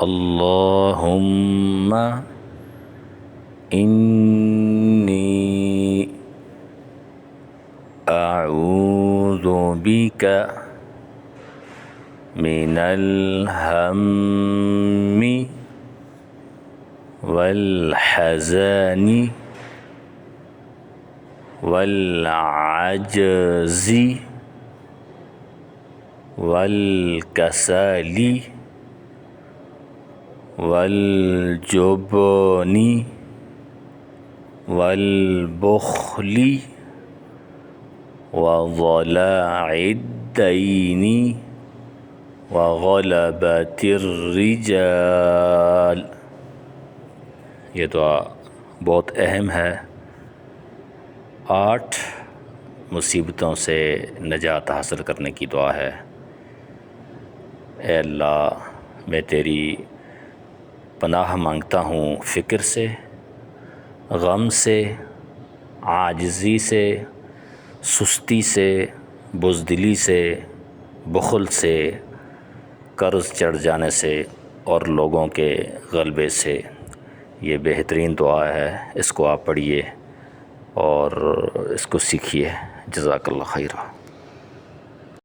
अल्लाहुम्मा इन्नी अऊज़ु बिका मिनल हम्मी वल हज़नी वल अज्ज़ी वल कसली वल जुबनी वल बुख़्ली व ज़लाइद दैनी व ग़लबतिर रिजाल। ये दुआ बहुत अहम है। 8 मुसीबतों से निजात हासिल करने की दुआ है। ऐ अल्लाह, मैं तेरी पनाह मांगता हूँ फ़िक्र से, गम से, आजिज़ी से, सुस्ती से, बुज़दिली से, बुख़्ल से, कर्ज़ चढ़ जाने से और लोगों के ग़लबे से। ये बेहतरीन दुआ है, इसको आप पढ़िए और इसको सीखिए। जज़ाकल्लाह खैरा।